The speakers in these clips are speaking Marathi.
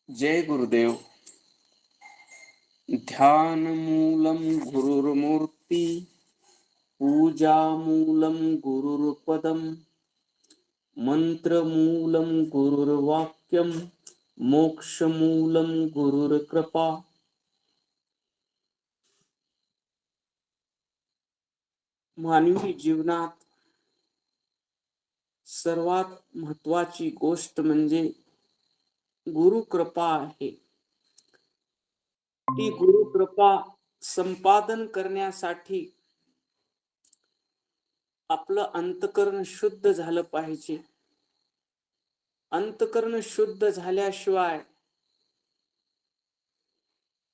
जय गुरुदेव. ध्यानमूलं गुरुर्मूर्ती, पूजामूलं गुरुर्पदं, मंत्रमूलं गुरुर्वाक्यं, मोक्षमूलं गुरुर्कृपा. मानवी जीवनात सर्वात महत्वाची गोष्ट म्हणजे गुरुकृपा आहे. ती गुरुकृपा संपादन करण्यासाठी आपलं अंतकरण शुद्ध झालं पाहिजे. अंतकरण शुद्ध झाल्याशिवाय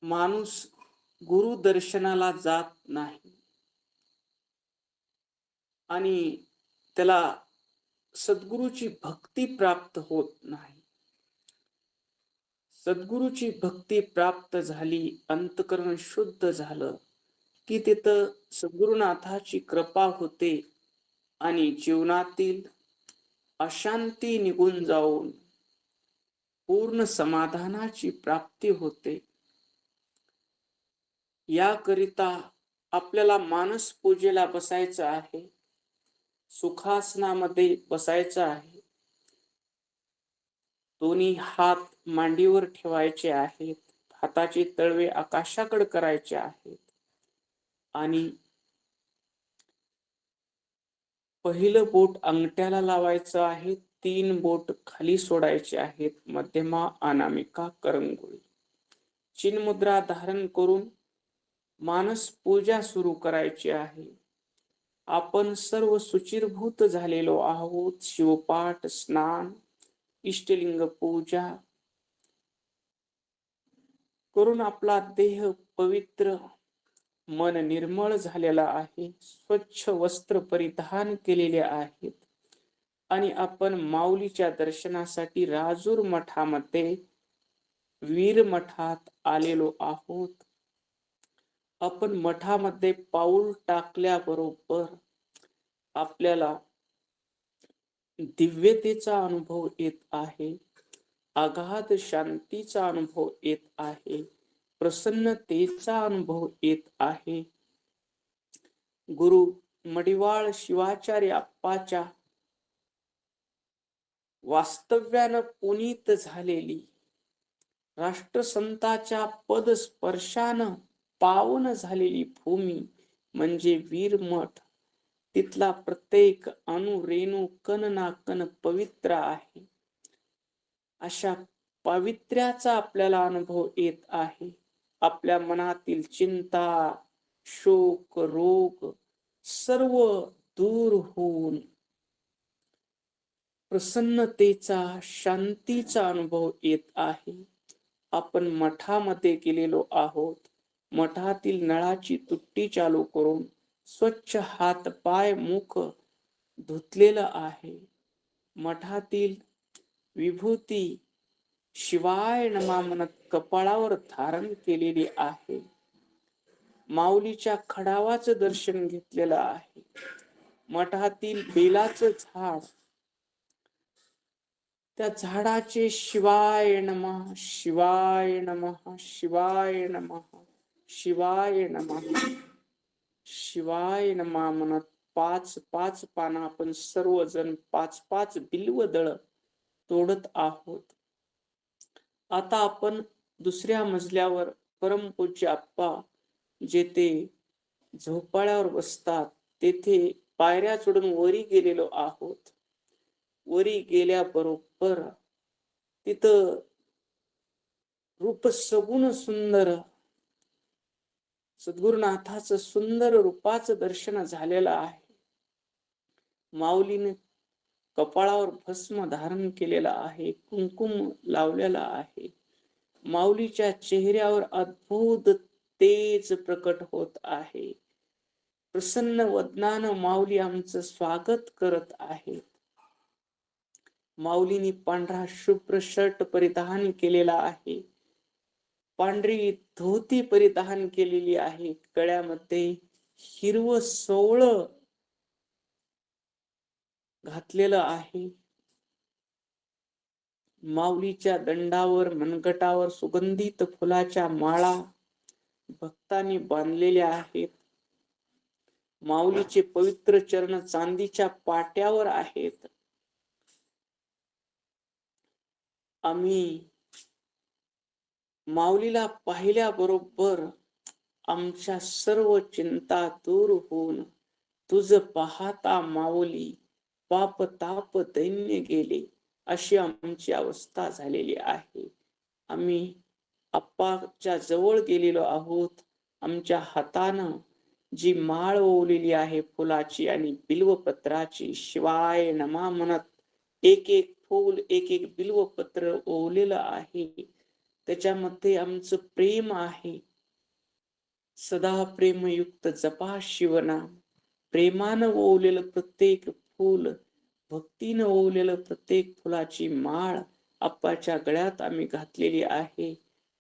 माणूस गुरु दर्शनाला जात नाही आणि त्याला सद्गुरूची भक्ती प्राप्त होत नाही. सद्गुरूची भक्ती प्राप्त झाली, अंतकरण शुद्ध झालं की तिथं सद्गुरुनाथाची कृपा होते आणि जीवनातील अशांती निघून जाऊन पूर्ण समाधानाची प्राप्ती होते. याकरिता आपल्याला मानस पूजेला बसायचं आहे, सुखासनामध्ये बसायचं आहे. दोन्ही हात मांडीवर ठेवायचे आहेत, हाताचे तळवे आकाशाकडे करायचे आहेत आणि पहिलं बोट अंगठ्याला लावायचं आहे, 3 बोट खाली सोडायचे आहेत, मध्यमा अनामिका करंगुळी. चिन्मुद्रा धारण करून मानस पूजा सुरू करायची आहे. आपण सर्व सुचिरभूत झालेलो आहोत. शिवपाठ, स्नान, इष्टलिंग पूजा करून आपला देह पवित्र, मन निर्मळ झालेला आहे. स्वच्छ वस्त्र परिधान केलेले आहेत आणि आपण माऊलीच्या दर्शनासाठी राजूर मठामध्ये वीर मठात आलेलो आहोत. आपण मठामध्ये पाऊल टाकल्याबरोबर आपल्याला दिव्यतेचा अनुभव येत आहे, अगाध शांतीचा अनुभव येत आहे, प्रसन्नतेचा अनुभव येत आहे. गुरु मडिवाळ शिवाचार्य अप्पाच्या वास्तव्यानं पुनीत झालेली, राष्ट्रसंताच्या पदस्पर्शानं पावन झालेली भूमी म्हणजे वीरमठ. तिथला प्रत्येक अणु रेणू कण ना कण पवित्र आहे. अशा पावित्र्याचा आपल्याला अनुभव येत आहे. आपल्या मनातील चिंता, शोक, रोग सर्व दूर होऊन प्रसन्नतेचा, शांतीचा अनुभव येत आहे. आपण मठामध्ये गेलेलो आहोत. मठातील नळाची तुट्टी चालू करून स्वच्छ हात, पाय, मुख धुतलेलं आहे. मठातील विभूती शिवाय नमा म्हणत कपाळावर धारण केलेली आहे. माऊलीच्या खडावाचं दर्शन घेतलेलं आहे. मठातील बेलाचं झाड, त्या झाडाचे शिवाय नमः, शिवाय नमः, शिवाय नमः, शिवाय नमः, शिवाय नमः म्हणत 5-5 पानं आपण सर्वजण 5-5 बिल्व दळ तोडत आहोत. आता आपण दुसऱ्या मजल्यावर परमपूज्य आप्पा जेथे झोपाळ्यावर बसतात तेथे पायऱ्या चढून वरी गेलेलो आहोत. वरी गेल्याबरोबर तिथं रूप सगुण सुंदर सद्गुरुनाथाचं सुंदर रूपाचं दर्शन झालेलं आहे. माऊलीने कपाळावर भस्म धारण केलेला आहे, कुंकुम लावलेला आहे. माऊलीच्या चेहऱ्यावर अद्भुत तेज प्रकट होत आहे. प्रसन्न वदनानं माऊली आमचं स्वागत करत आहेत. माऊलीने पांढरा शुभ्र शर्ट परिधान केलेला आहे, पांढरी धोती परिधान केलेली आहे, गळ्यामध्ये हिरवं सोवळं घातलेलं आहे. माऊलीच्या दंडावर मनगटावर सुगंधित फुलाच्या माळा भक्तांनी बांधलेल्या आहेत. माऊलीचे पवित्र चरण चांदीच्या पाट्यावर आहेत. आम्ही माऊलीला पाहिल्याबरोबर आमच्या सर्व चिंता दूर होऊन तुझ पाहता माऊली पाप ताप दैन्य गेले, अशी आमची अवस्था झालेली आहे. आम्ही अप्पाच्या जवळ गेलेलो आहोत. आमच्या हातानं जी माळ ओवलेली आहे फुलाची आणि बिल्वपत्राची, शिवाय नमा म्हणत एक एक फूल एक एक बिल्वपत्र ओवलेलं आहे. त्याच्यामध्ये आमचं प्रेम आहे. सदा प्रेमयुक्त जपा शिवनाम. प्रेमानं ओवलेलं प्रत्येक फूल, भक्तीनं ओवलेलं प्रत्येक फुलाची माळ अप्पाच्या गळ्यात आम्ही घातलेली आहे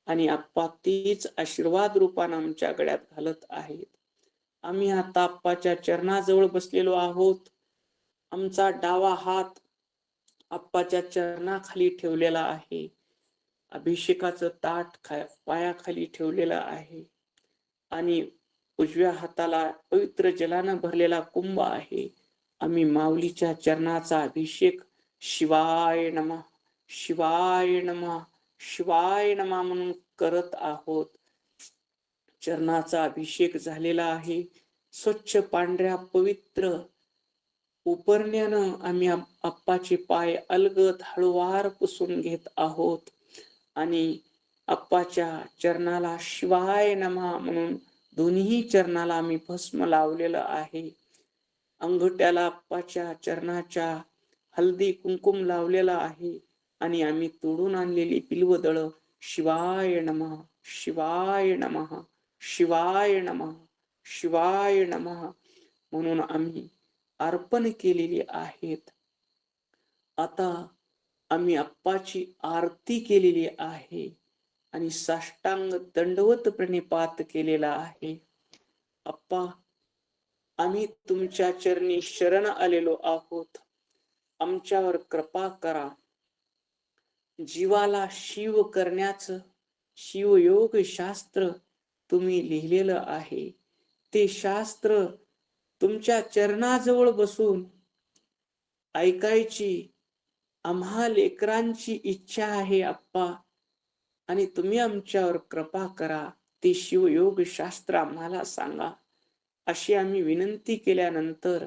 आणि अप्पा तीच आशीर्वाद रूपानं आमच्या गळ्यात घालत आहेत. आम्ही आता अप्पाच्या चरणाजवळ बसलेलो आहोत. आमचा डावा हात अप्पाच्या चरणाखाली ठेवलेला आहे. अभिषेकाचं ताट पायाखाली ठेवलेलं आहे आणि उजव्या हाताला पवित्र जलानं भरलेला कुंभ आहे. आम्ही माऊलीच्या चरणाचा अभिषेक शिवाय नमः, शिवाय नमः, शिवाय नमः म्हणून करत आहोत. चरणाचा अभिषेक झालेला आहे. स्वच्छ पांढऱ्या पवित्र उपरण्यानं आम्ही अप्पाचे पाय अलगद हळूवार पुसून घेत आहोत आणि अप्पाच्या चरणाला शिवाय नमः म्हणून दोन्ही चरणाला आम्ही भस्म लावलेलं आहे. अंगठ्याला अप्पाच्या चरणाच्या हल्दी कुंकुम लावलेला आहे आणि आम्ही तोडून आणलेली बिल्वदळ शिवाय नमः, शिवाय नमः, शिवाय नमः, शिवाय नमः म्हणून आम्ही अर्पण केलेली आहेत. आता आम्ही अप्पाची आरती केलेली आहे आणि साष्टांग दंडवत प्रणिपात केलेला आहे. अप्पा, आम्ही तुमच्या चरणी शरण आलेलो आहोत. आमच्यावर कृपा करा. जीवाला शिव करण्याचं शिवयोग शास्त्र तुम्ही लिहिलेलं आहे. ते शास्त्र तुमच्या चरणाजवळ बसून ऐकायची आम्हा लेकरांची इच्छा आहे अप्पा, आणि तुम्ही आमच्यावर कृपा करा. ते शिवयोग शास्त्र आम्हाला सांगा, अशी आम्ही विनंती केल्यानंतर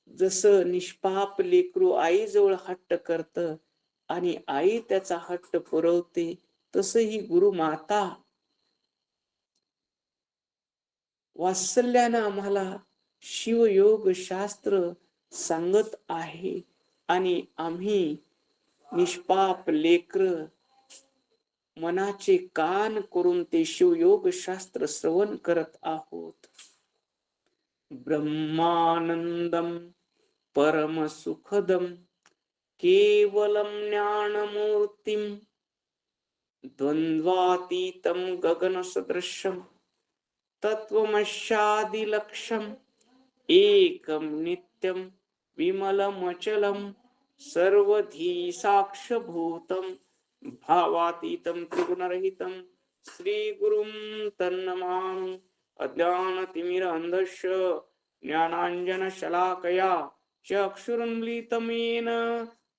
जसं निष्पाप लेकरू आईजवळ हट्ट करत आणि आई त्याचा हट्ट पुरवते, तसं ही गुरु माता वात्सल्यानं आम्हाला शिवयोग शास्त्र सांगत आहे आणि आम्ही निष्पाप लेकर मनाचे कान करून ते शिवयोग शास्त्र श्रवण करत आहोत. ब्रह्मानंदम परम सुखदम केवलम ज्ञानमूर्तिम द्वंद्वातीतम गगन सदृशम तत्वमस्यादिलक्ष्यम एकम नित्यम विमलमचलम सर्वधी साक्षभूतम भावातीतम त्रिगुणरहितम श्री गुरुं तन्नमामि. अज्ञानतिमिरान्धस्य ज्ञानाञ्जनशलाकया चक्षुरुन्मीलितं येन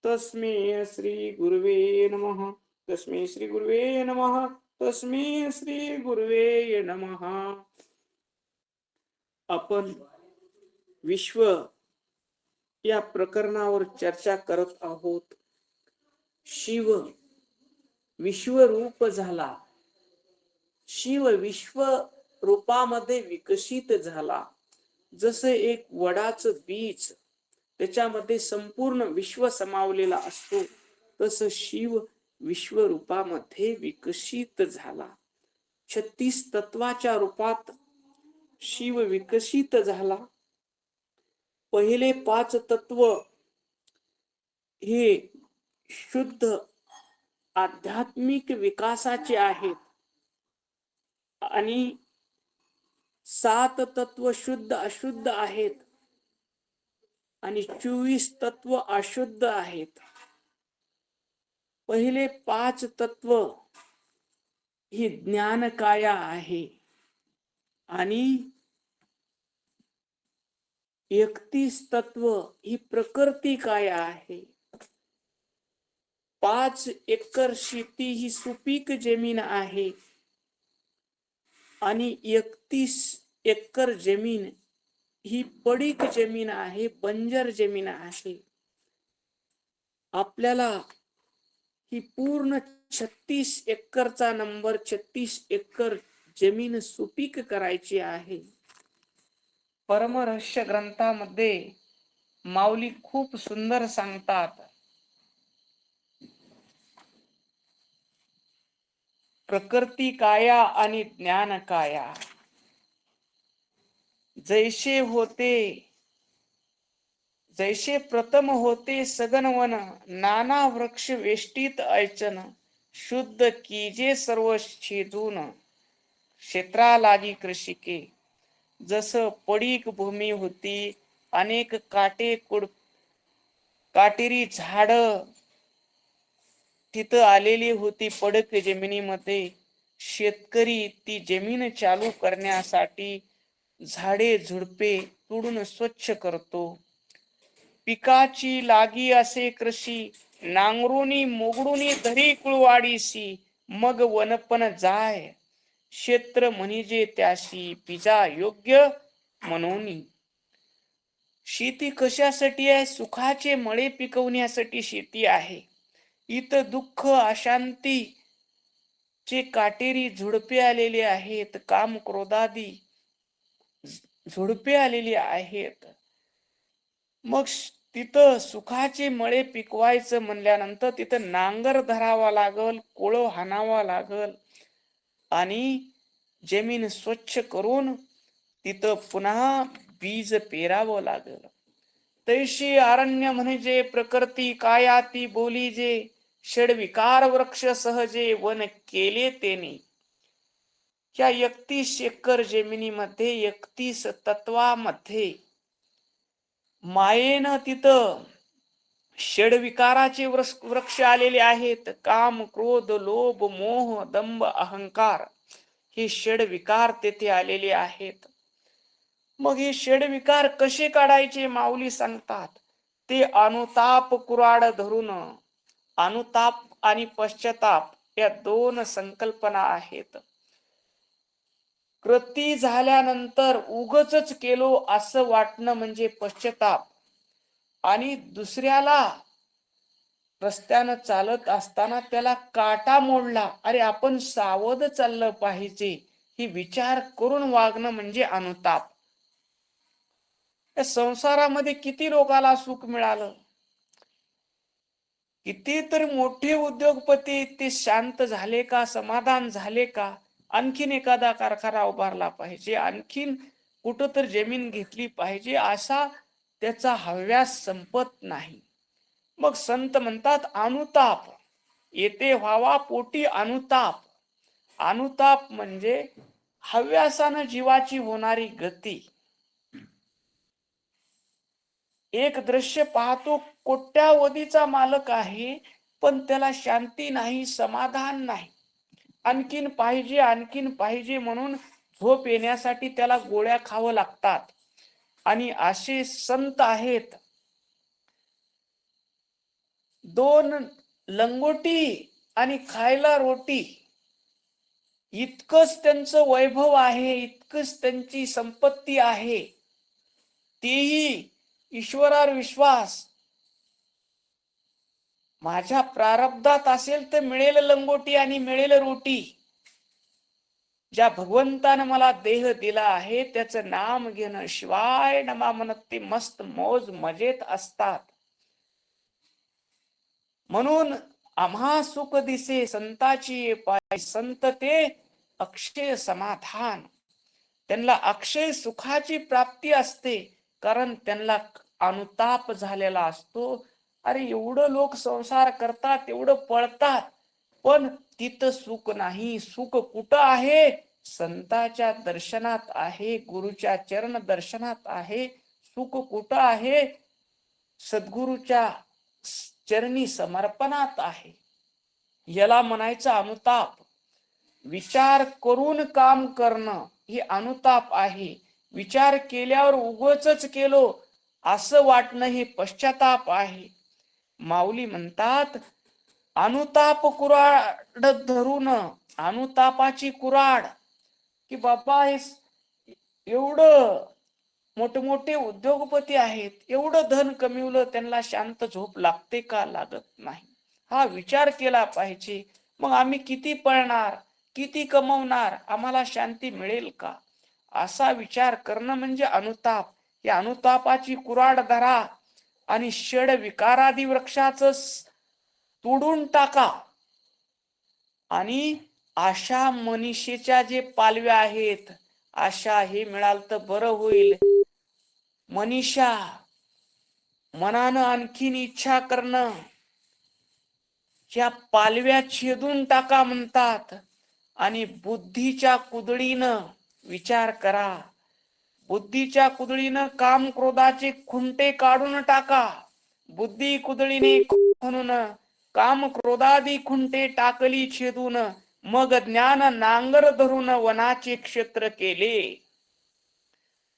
तस्मै श्री गुरुवे नमः. तस्मै श्री गुरुवे नमः. तस्मै श्री गुरुवे नमः. आपण विश्व या प्रकरणावर चर्चा करत आहोत. शिव विश्वरूप झाला. शिव विश्व रूपामध्ये विकसित झाला. जसे एक वडाचं बीज त्याच्यामध्ये संपूर्ण विश्व समावलेला असतो, तसं शिव विश्वरूपामध्ये विकसित झाला. 36 तत्वाच्या रूपात शिव विकसित झाला. पहिले 5 तत्व हे शुद्ध आध्यात्मिक विकासाचे आहेत आणि 7 तत्व शुद्ध अशुद्ध आहेत आणि 24 तत्व अशुद्ध आहेत. पहिले 5 तत्व ही ज्ञान काया आहे आणि 31 तत्व ही प्रकृती काया आहे. 5 एकर शेती ही सुपीक जमीन आहे आणि 31 एकर जमीन ही पडीक जमीन आहे, बंजर जमीन आहे. आपल्याला ही पूर्ण 36 एकरचा नंबर 36 एकर जमीन सुपीक करायची आहे. परमरहस्य ग्रंथामध्ये माऊली खूप सुंदर सांगतात, प्रकृती काया आणि ज्ञान काया. जैसे होते जैसे प्रथम होते सगनवन, नाना वृक्ष वेष्टित ऐचन, शुद्ध कीजे सर्व छेदून, क्षेत्रा लागी कृषिके. जस पडीक भूमी होती, अनेक काटेरी झाड तिथं आलेली होती. पडक जमिनीमध्ये शेतकरी ती जमीन चालू करण्यासाठी झाडे झुडपे तोडून स्वच्छ करतो. पिकाची लागी असे कृषी, नांगरुनी मोगडुनी धरी कुळवाडीसी, मग वनपण जाय क्षेत्र म्हणजे त्याशी, पिजा योग्य म्हणून. शेती कशासाठी आहे? सुखाचे मळे पिकवण्यासाठी शेती आहे. इथं दुःख अशांती चे काटेरी झुडपे आलेले आहेत, काम क्रोधादी झुडपे आलेली आहेत. मग तिथं सुखाचे मळे पिकवायचं म्हणल्यानंतर तिथं नांगर धरावा लागल, कोळो हाणावा लागल आणि जमीन स्वच्छ करून तिथं पुन्हा बीज पेरावं लागल. तैशी अरण्य म्हणजे प्रकृती काया ती बोली जे, षडविकार वृक्ष सहजे वन केले तेने. या 31 एकर जमिनीमध्ये 31 तत्वामध्ये मायेनं तिथं षडविकाराचे वृक्ष आलेले आहेत. काम क्रोध लोभ मोह दंभ अहंकार हे षडविकार तेथे आलेले आहेत. मग हे षडविकार कसे काढायचे? माऊली सांगतात, ते अनुताप कुराड धरून. अनुताप आणि पश्चाताप या 2 संकल्पना आहेत. कृती झाल्यानंतर उगच केलो असं वाटणं म्हणजे पश्चाताप, आणि दुसऱ्याला रस्त्यानं चालत असताना त्याला काटा मोडला, अरे आपण सावध चाललं पाहिजे, ही विचार करून वागणं म्हणजे अनुताप. या संसारामध्ये किती लोकाला सुख मिळालं, किती तरी मोठे उद्योगपती ते शांत झाले का? समाधान झाले का? आणखीन एखादा कारखाना उभारला पाहिजे, आणखीन कुठं तर जमीन घेतली पाहिजे, असा त्याचा हव्यास संपत नाही. मग संत म्हणतात अनुताप येते व्हावा पोटी अनुताप. अनुताप म्हणजे हव्यासानं जीवाची होणारी गती. एक दृश्य पाहतो, कोट्यावधीचा मालक आहे, पण त्याला शांती नाही, समाधान नाही. आणखीन पाहिजे, आणखीन पाहिजे म्हणून झोप येण्यासाठी त्याला गोळ्या खावं लागतात. आणि असे संत आहेत, 2 लंगोटी आणि खायला रोटी, इतकंच त्यांचं वैभव आहे, इतकंच त्यांची संपत्ती आहे. तेही ईश्वरावर विश्वास, माझ्या प्रारब्धात असेल तर मिळेल लंगोटी आणि मिळेल रोटी. ज्या भगवंतानं मला देह दिला आहे त्याचं नाम घेणं, शिवाय नमा म्हणत ते मस्त मौज मजेत असतात. म्हणून आम्हा सुख दिसे संताची पाय, संत ते अक्षय समाधान. त्यांना अक्षय सुखाची प्राप्ती असते, कारण त्यांना अनुताप झालेला असतो. अरे एवढं लोक संसार करतात, एवढं पळतात, पण तिथं सुख नाही. सुख कुठं आहे? संताच्या दर्शनात आहे, गुरुच्या चरण दर्शनात आहे. सुख कुठं आहे? सद्गुरूच्या चरणी समर्पणात आहे. याला म्हणायचं अनुताप. विचार करून काम करणं हे अनुताप आहे. विचार केल्यावर उगाचच केलो असं वाटणं हे पश्चाताप आहे. माऊली म्हणतात, अनुताप कुराड धरून, अनुतापाची कुराड, की बाबा हे एवढं मोठमोठे उद्योगपती आहेत, एवढं धन कमिवलं, त्यांना शांत झोप लागते का? लागत नाही. हा विचार केला पाहिजे. मग आम्ही किती पळणार, किती कमवणार, आम्हाला शांती मिळेल का? असा विचार करणं म्हणजे अनुताप. या अनुतापाची कुराड धरा आणि षड विकारादी वृक्षाचं तोडून टाका. आणि आशा मनीषेच्या जे पालव्या आहेत, आशा हे मिळाल तर बरं होईल. मनीषा, मनानं आणखीन इच्छा करणं, ह्या पालव्या छेदून टाका म्हणतात. आणि बुद्धीच्या कुदळीनं विचार करा. बुद्धीच्या कुदळीनं काम क्रोधाचे खुंटे काढून टाका. बुद्धी कुदळीने म्हणून काम क्रोधादी खुंटे टाकली छेदून, मग ज्ञान नांगर धरून वनाचे क्षेत्र केले.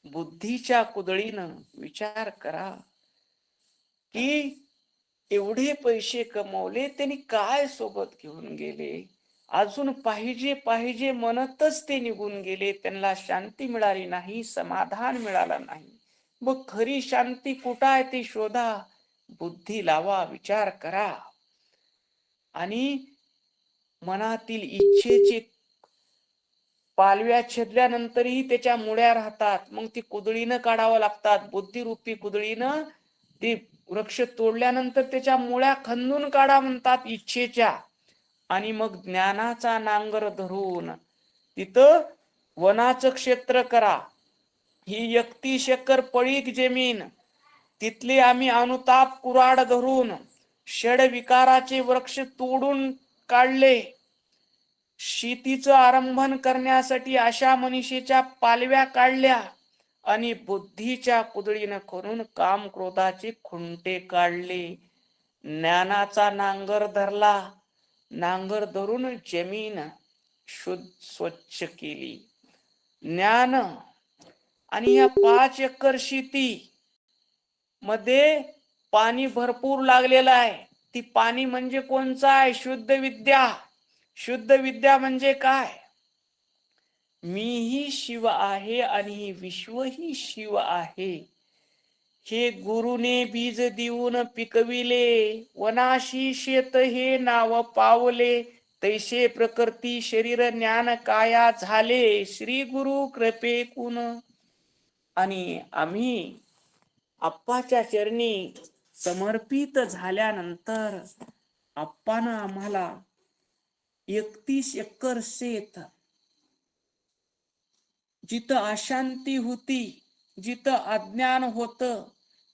बुद्धीच्या कुदळीनं विचार करा की एवढे पैसे कमवले, त्यांनी काय सोबत घेऊन गेले? अजून पाहिजे पाहिजे म्हणतच ते निघून गेले. त्यांना शांती मिळाली नाही, समाधान मिळालं नाही. मग खरी शांती कुठं आहे ते शोधा. बुद्धी लावा, विचार करा. आणि मनातील इच्छेचे पालव्या छेदल्यानंतरही त्याच्या मुळ्या राहतात. मग ती कुदळीनं काढावं लागतात. बुद्धिरूपी कुदळीनं ती वृक्ष तोडल्यानंतर त्याच्या मुळ्या खंदून काढा म्हणतात इच्छेच्या. आणि मग ज्ञानाचा नांगर धरून तिथं वनाचं क्षेत्र करा. ही 31 एकर पडीक जमीन, तिथले आम्ही अनुताप कुराड धरून षड विकाराचे वृक्ष तोडून काढले. शेतीचं आरंभन करण्यासाठी अशा मनीषेच्या पालव्या काढल्या आणि बुद्धीच्या कुदळीनं करून काम क्रोधाचे खुंटे काढले. ज्ञानाचा नांगर धरला. नांगर धरून जमीन शुद्ध स्वच्छ केली. ज्ञान. आणि या 5 एकर शेती मध्ये पाणी भरपूर लागलेलं आहे. ती पाणी म्हणजे कोणचं आहे? शुद्ध विद्या. शुद्ध विद्या म्हणजे काय? मीही शिव आहे आणि विश्वही शिव आहे. हे गुरुने बीज देऊन पिकविले, वनाशी शेत हे नाव पावले. तैसे प्रकृती शरीर ज्ञान काया झाले, श्री गुरु कृपेकून. आणि आम्ही आप्पाच्या चरणी समर्पित झाल्यानंतर आप्पानं आम्हाला 31 एकर शेत, जिथं अशांती होती, जिथं अज्ञान होतं,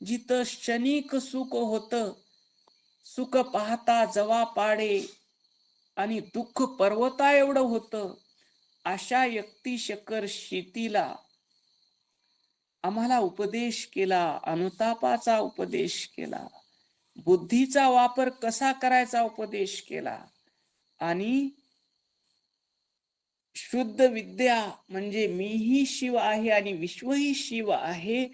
जिथं क्षणिक सुख होतं, सुख पाहता जवा पाडे आणि दुःख पर्वता एवढं होतं, अशा 31 एकर शेतीला आम्हाला उपदेश केला. अनुतापाचा उपदेश केला. बुद्धीचा वापर कसा करायचा उपदेश केला. आणि शुद्ध विद्या म्हणजे मीही शिव आहे आणि विश्वही शिव आहे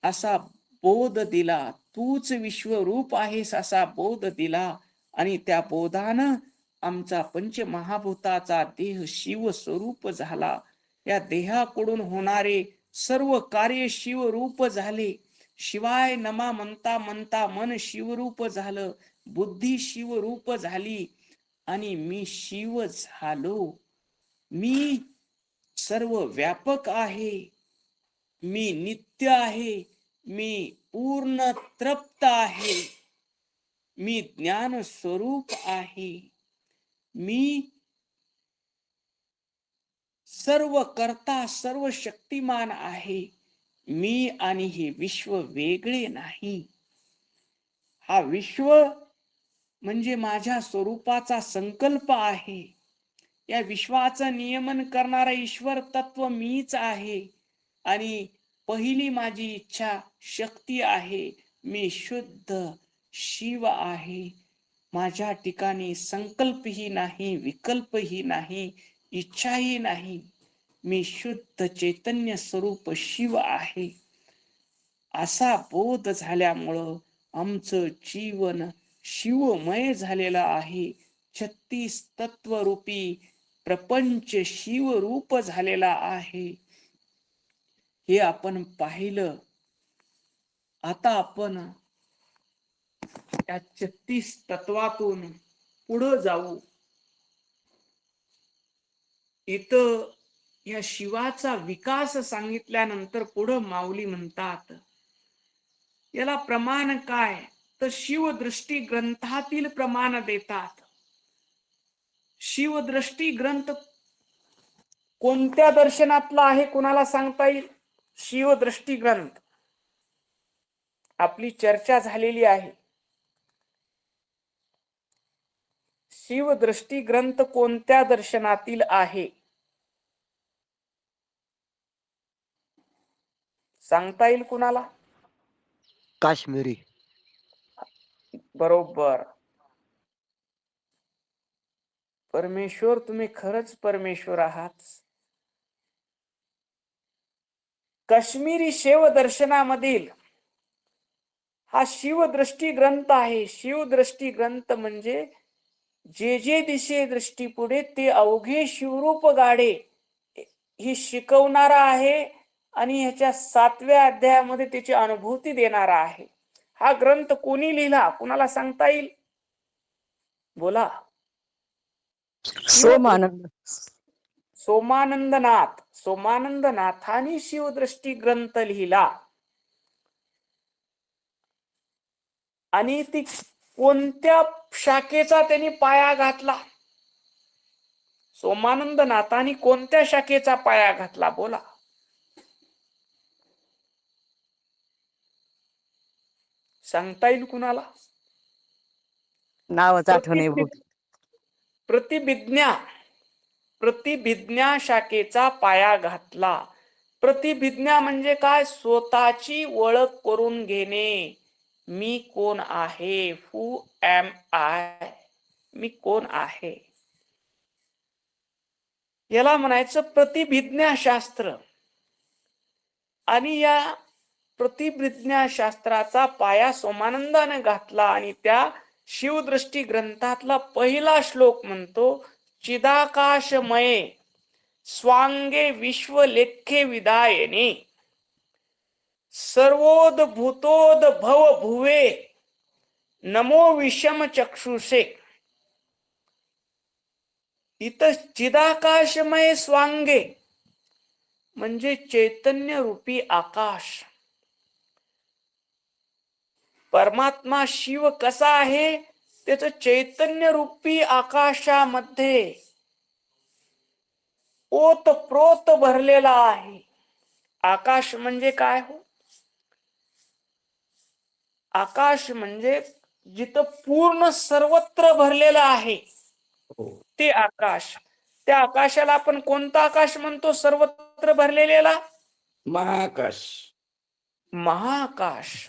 असा बोध दिला. तूच विश्वरूप आहेस असा बोध दिला. आणि त्या बोधानं आमचा पंचमहाभूताचा देह शिव स्वरूप झाला. या देहाकडून होणारे सर्व कार्य शिवरूप झाले. शिवाय नमा म्हणता म्हणता मन शिवरूप झालं, बुद्धी शिवरूप झाली आणि मी शिव झालो. मी सर्व व्यापक आहे, मी नित्य आहे, मी पूर्ण तृप्त आहे, मी ज्ञान स्वरूप आहे, मी सर्व करता सर्व शक्तिमान आहे. मी आणि हे विश्व वेगळे नाही. हा विश्व म्हणजे माझ्या स्वरूपाचा संकल्प आहे. या विश्वाचं नियमन करणारा ईश्वर तत्व मीच आहे. आणि पहिली माझी इच्छा शक्ती आहे. मी शुद्ध शिव आहे. माझ्या ठिकाणी संकल्पही नाही, विकल्पही नाही, इच्छाही नाही. मी शुद्ध चैतन्य स्वरूप शिव आहे. असा बोध झाल्यामुळं आमचं जीवन शिवमय झालेलं आहे. 36 तत्वरूपी प्रपंच शिवरूप झालेला आहे. हे आपण पाहिलं. आता आपण या 36 तत्वातून पुढं जाऊ. इथं या शिवाचा विकास सांगितल्यानंतर पुढं माऊली म्हणतात, याला प्रमाण काय? तर शिवदृष्टी ग्रंथातील प्रमाण देतात. शिवदृष्टी ग्रंथ कोणत्या दर्शनातला आहे कुणाला सांगता येईल? शिवदृष्टी ग्रंथ आपली चर्चा झालेली आहे. शिवदृष्टी ग्रंथ कोणत्या दर्शनातील आहे सांगता येईल कुणाला? काश्मीरी. बरोबर. परमेश्वर, तुम्ही खरंच परमेश्वर आहात. काश्मीरी शिव दर्शनामधील हा शिवदृष्टी ग्रंथ आहे. शिवदृष्टी ग्रंथ म्हणजे जे जे दिशे दृष्टी पुढे ते अवघे शिवरूप गाडे ही शिकवणारा आहे आणि ह्याच्या 7व्या अध्यायामध्ये त्याची अनुभूती देणारा आहे. हा ग्रंथ कोणी लिहिला कुणाला सांगता येईल? बोला. सोमानंद. सोमानंदनाथ. सोमानंदनाथांनी शिवदृष्टी ग्रंथ लिहिला. आणि ती कोणत्या शाखेचा त्यांनी पाया घातला? सोमानंदनाथांनी कोणत्या शाखेचा पाया घातला? बोला. सांगता येईल कुणाला? नावच आठवणे. प्रतिभिज्ञा शाखेचा पाया घातला. प्रतिभिज्ञा म्हणजे काय? स्वतःची ओळख करून घेणे. मी कोण आहे? Who M I? मी कोण आहे? याला म्हणायचं प्रतिभिज्ञा शास्त्र. आणि या प्रतिभिज्ञा शास्त्राचा पाया सोमानंदाने घातला आणि त्या शिवदृष्टी ग्रंथातला पहिला श्लोक म्हणतो, चिदाकाशमये स्वांगे विश्वलेख्ये विदायने सर्वोद्भूतोद भव भुवे नमो विषम चक्षुषे. इथं चिदाकाशमय स्वांगे म्हणजे चैतन्य रूपी आकाश. परमात्मा शिव कसा आहे? त्याच चैतन्य रूपी आकाशामध्ये ओतप्रोत भरलेला आहे. आकाश म्हणजे काय हो? आकाश म्हणजे जिथं पूर्ण सर्वत्र भरलेलं आहे ते आकाश. त्या आकाशाला आपण कोणता आकाश म्हणतो? सर्वत्र भरलेला महाआकाश. महाआकाश.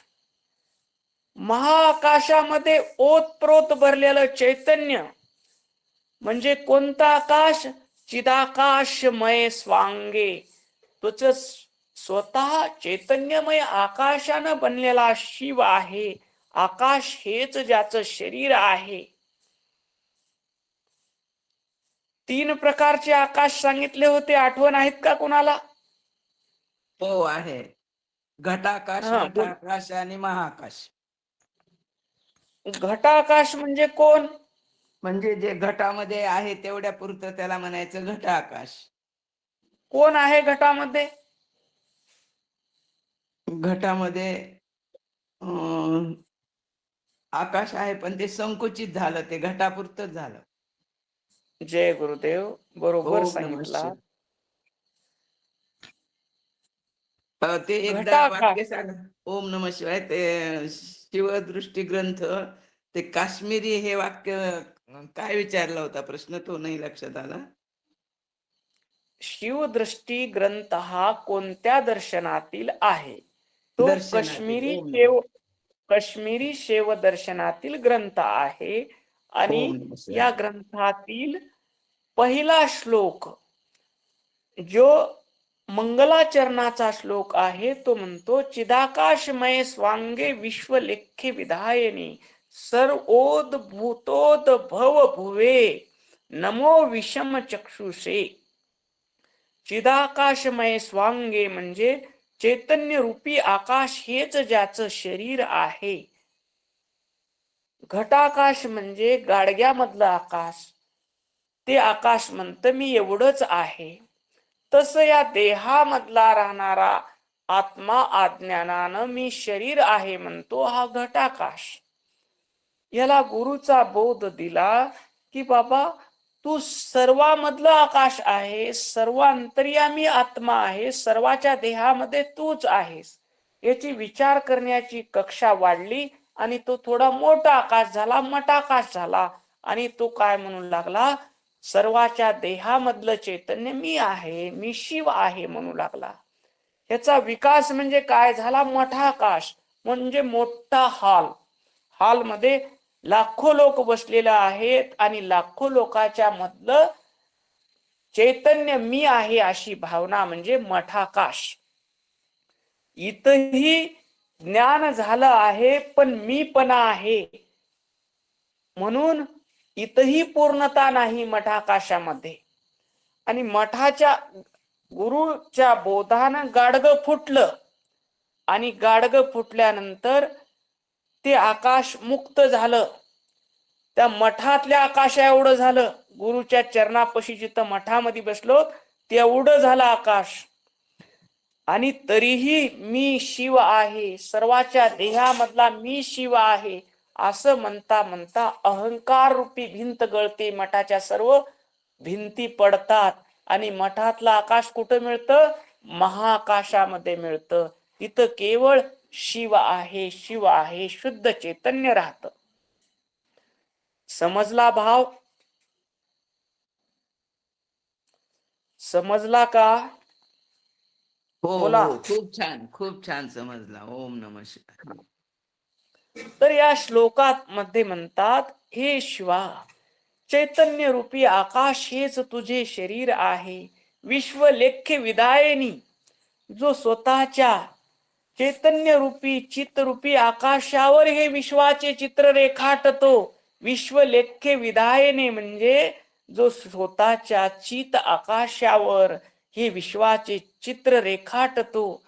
महाआकाशामध्ये ओतप्रोत भरलेलं चैतन्य म्हणजे कोणता आकाश? चिदाकाशमय स्वांगे. तुझ स्वतः चैतन्यमय आकाशानं बनलेला शिव आहे. आकाश हेच ज्याचं शरीर आहे. 3 प्रकारचे आकाश सांगितले होते, आठवण आहेत का कुणाला? हो आहे. घटाकाश, मठाकाश आणि महाआकाश. घटाकाश म्हणजे कोण? म्हणजे जे घटामध्ये आहे तेवढ्या पुरतं त्याला म्हणायचं घटाकाश. कोण आहे घटामध्ये? घटामध्ये आकाश आहे, पण ते संकुचित झालं, ते घटापुरतच झालं. जय गुरुदेव. बरोबर ओम नमः सांगितला. शिवाय. ते एकदा वाक्य सांगा. ओम नमः शिवाय. ते शिवदृष्टी ग्रंथ, ते काश्मीरी हे वाक्य काय विचारला होता प्रश्न? तो नाही लक्षात आला. शिवदृष्टी ग्रंथ हा कोणत्या दर्शनातील आहे? तो काश्मीरी शिव दर्शनातील ग्रंथ आहे. आणि ओम नमः शिवाय. या ग्रंथातील पहिला श्लोक जो मंगलाचरणाचा श्लोक आहे तो म्हणतो, चिदाकाशमय स्वांगे विश्वलेख्य विधायनी सर्वोद भूतोद भव भुवे नमो विषम चक्षुषे. चिदाकाशमय स्वांगे म्हणजे चैतन्य रूपी आकाश हेच ज्याचं शरीर आहे. घटाकाश म्हणजे गाडग्यामधलं आकाश, ते आकाश म्हणतं मी एवढंच आहे. तस या देहामधला राहणारा आत्मा अज्ञानानं मी शरीर आहे म्हणतो, हा घटाकाश. याला गुरुचा बोध दिला की बाबा तू सर्वामधलं आकाश आहे, सर्व अंतर्यामी आत्मा आहे, सर्वाच्या देहामध्ये तूच आहेस. याची विचार करण्याची कक्षा वाढली आणि तो थोडा मोठा आकाश झाला, मटाकाश झाला. आणि तो काय म्हणू लागला, सर्वाच्या देहामधलं चैतन्य मी आहे, मी शिव आहे म्हणू लागला. याचा विकास म्हणजे काय झाला, मठाकाश म्हणजे मोठा हॉल. हॉलमध्ये लाखो लोक बसलेले आहेत आणि लाखो लोकांच्या मधलं चैतन्य मी आहे अशी भावना म्हणजे मठाकाश. इथंही ज्ञान झालं आहे पण मीपणा आहे, म्हणून इथंही पूर्णता नाही मठाकाशामध्ये. आणि मठाच्या गुरुच्या बोधानं गाडगं फुटलं आणि गाडगं फुटल्यानंतर ते आकाश मुक्त झालं. त्या मठातल्या आकाशा एवढं झालं, गुरुच्या चरणापाशी जिथं मठामध्ये बसलो तेवढं झालं आकाश. आणि तरीही मी शिव आहे, सर्वाच्या देहामधला मी शिव आहे असं म्हणता म्हणता अहंकार रूपी भिंत गळते, मठाच्या सर्व भिंती पडतात आणि मठातलं आकाश कुठं मिळतं, महाआकाशामध्ये मिळतं. तिथं केवळ शिव आहे, शिव आहे, शुद्ध चैतन्य राहतं. समजला भाव? समजला का? हो बोला. हो, खूप छान समजला. ओम नमः शिवाय. तर या श्लोकात मध्ये म्हणतात, हे शिवा, चैतन्य रूपी आकाश हेच तुझे शरीर आहे. विश्वलेख्य विदायनी, जो स्वतःच्या चैतन्य रूपी चित्त रूपी आकाशावर हे विश्वाचे चित्र रेखाटतो. विश्वलेख्य विधायने म्हणजे जो स्वतःच्या चित आकाशावर हे विश्वाचे चित्र रेखाटतो.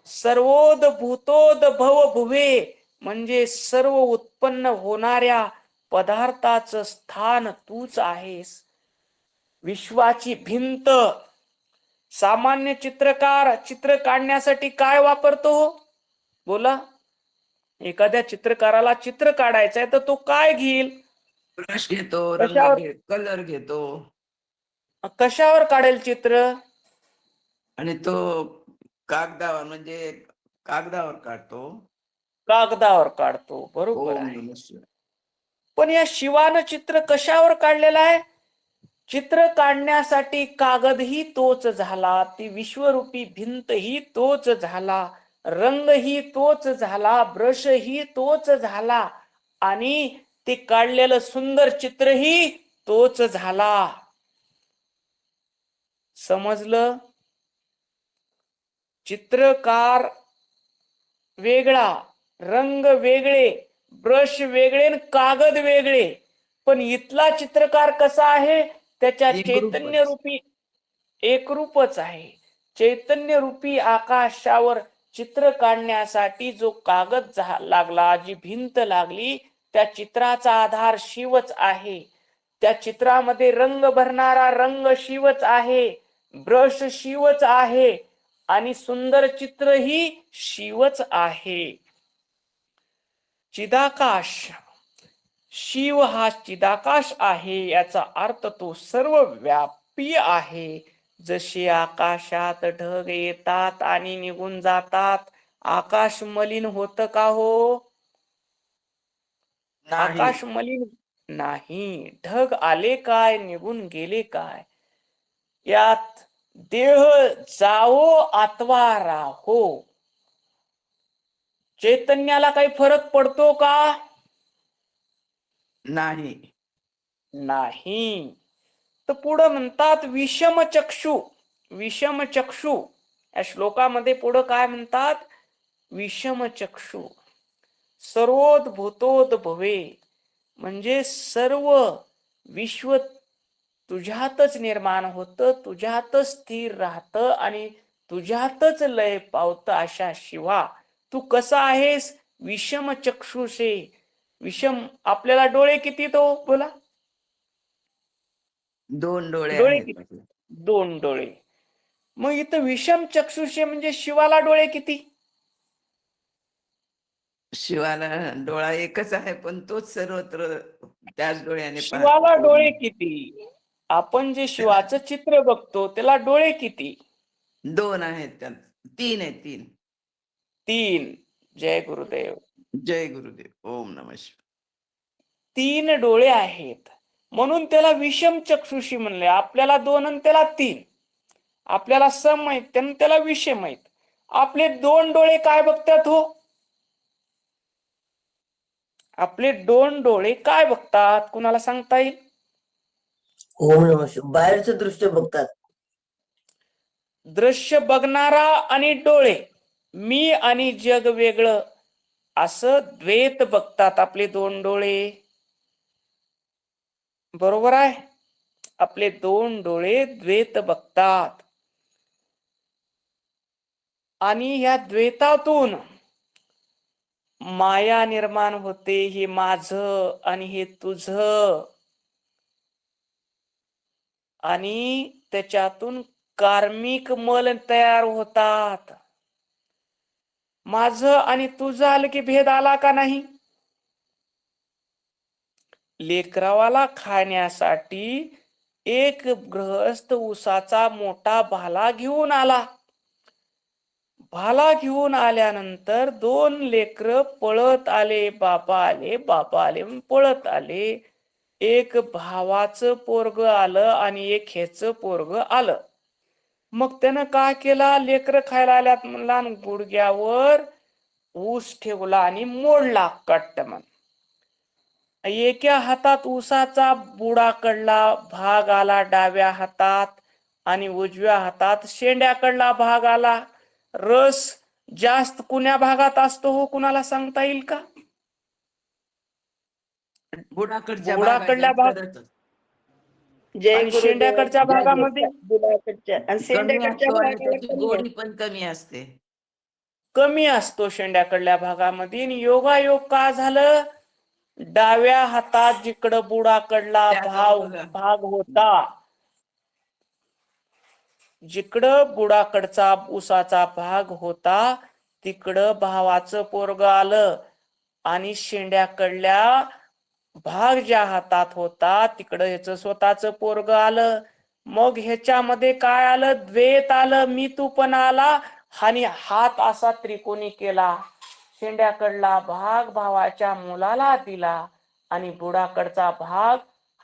सर्वोद भूतोद भव भुवे म्हणजे सर्व उत्पन्न होणाऱ्या पदार्थाचं स्थान तूच आहेस. विश्वाची भिंत. सामान्य चित्रकार चित्र काढण्यासाठी काय वापरतो? बोला. एखाद्या चित्रकाराला चित्र काढायचंय तर तो काय घेईल? ब्रश घेतो, कशावर कलर घेतो कशावर काढेल चित्र? आणि तो कागदावर म्हणजे कागदावर काढतो. कागदावर काढतो. बरोबर ओम आहे. नमः शिवाय. पण या शिवानं चित्र कशावर काढलेलं आहे? चित्र काढण्यासाठी कागदही तोच झाला, ती विश्वरूपी भिंत ही तोच झाला, रंग ही तोच झाला, ब्रश ही तोच झाला आणि ते काढलेलं सुंदर चित्रही तोच झाला. समजलं? चित्रकार वेगळा, रंग वेगळे, ब्रश वेगळे, कागद वेगळे, पण इथला चित्रकार कसा आहे? त्याच्या चैतन्य रूपी एकरूपच आहे. चैतन्य रूपी आकाशावर चित्र काढण्यासाठी जो कागद लागला, जी भिंत लागली, त्या चित्राचा आधार शिवच आहे. त्या चित्रामध्ये रंग भरणारा रंग शिवच आहे, ब्रश शिवच आहे आणि सुंदर चित्र ही शिवच आहे. चिदाकाश, शिव हा चिदाकाश आहे, याचा अर्थ तो सर्व व्यापी आहे. जसे आकाशात ढग येतात आणि निघून जातात, आकाश मलिन होतं का हो? आकाश मलिन नाही. ढग आले काय, निघून गेले काय. यात देह जावो अथवा राहो, चैतन्याला काही फरक पडतो का? नाही. नाही. तर पुढं म्हणतात विषमचक्षु. विषमचक्षु या श्लोकामध्ये पुढं काय म्हणतात? विषमचक्षु सर्वोद्भूतोद्भवे, म्हणजे सर्व विश्व तुझ्यातच निर्माण होतं, तुझ्यातच स्थिर राहतं आणि तुझ्यातच लय पावतं अशा शिवा तू कसा आहेस? विषम चक्षुषे. विषम, आपल्याला डोळे किती तो बोला? 2 डोळे डोळे आहेत. किती? 2 डोळे. मग इथं विषम चक्षुषे म्हणजे शिवाला डोळे किती? शिवाला डोळा एकच आहे, पण तोच सर्वत्र त्याच डोळ्याने पाहतो. शिवाला डोळे किती? आपण जे शिवाचं चित्र बघतो त्याला डोळे किती? 2 आहेत त्यात. 3 आहेत 3. 3. जय गुरुदेव. जय गुरुदेव. ओम नमः शिवाय. 3 डोळे आहेत म्हणून त्याला विषम चक्षुषी म्हणले. आपल्याला 2 आणि त्याला 3. आपल्याला सम माहित आणि त्याला विषम माहित. आपले 2 डोळे काय बघतात हो? आपले 2 डोळे काय बघतात? कुणाला सांगता येईल? ओम नमः शिवाय. बाहेरचं दृश्य बघतात. दृश्य बघणारा आणि डोळे, मी आणि जग वेगळं असं द्वैत बघतात आपले 2 डोळे. बरोबर आहे? आपले 2 डोळे द्वैत बघतात आणि या द्वैतातून माया निर्माण होते. हे माझं आणि हे तुझं, आणि त्याच्यातून कार्मिक मल तयार होतात. माझं आणि तुझं आलं की भेद आला का नाही? लेकरावाला खाण्यासाठी एक गृहस्थ उसाचा मोठा भाला घेऊन आला. भाला घेऊन आल्यानंतर 2 लेकर पळत आले. बाबा आले, बाबा आले म्हणून पळत आले. एक भावाचं पोरग आलं आणि एक ह्याच पोरग आलं. मग त्यानं काय केला? लेकर खायला आल्यात म्हणला, गुडघ्यावर ऊस ठेवला आणि मोडला कट्टमन. एका हातात ऊसाचा बुडाकडला भाग आला डाव्या हातात आणि उजव्या हातात शेंड्याकडला भाग आला. रस जास्त कुण्या भागात असतो हो? कुणाला सांगता येईल का? बुडाकडच्या बुडाकडल्या भागात भाग खरंच जय आणि गुरुदेव. शेंड्याकडच्या भागामध्ये बुडाकडच्या आणि कमी शेंड्याकडच्या असतो आणि भागाला त्याची कमी गोडी पण कमी असते. कमी असतो शेंड्याकडल्या भागामध्ये. आणि योगायोग का झालं? डाव्या हातात जिकडं बुडाकडला त्याचा बघा. भाग होता, जिकडं बुडाकडचा ऊसाचा भाग होता तिकडं भावाचं पोरग आलं आणि शेंड्याकडल्या भाग ज्या हातात होता तिकडं ह्याचं स्वतःच पोरग आलं. मग ह्याच्यामध्ये काय आलं? द्वैत आलं, मी तू पण आला आणि हात असा त्रिकोणी केला. शेंड्याकडला भाग भावाच्या मुलाला दिला आणि बुडाकडचा भाग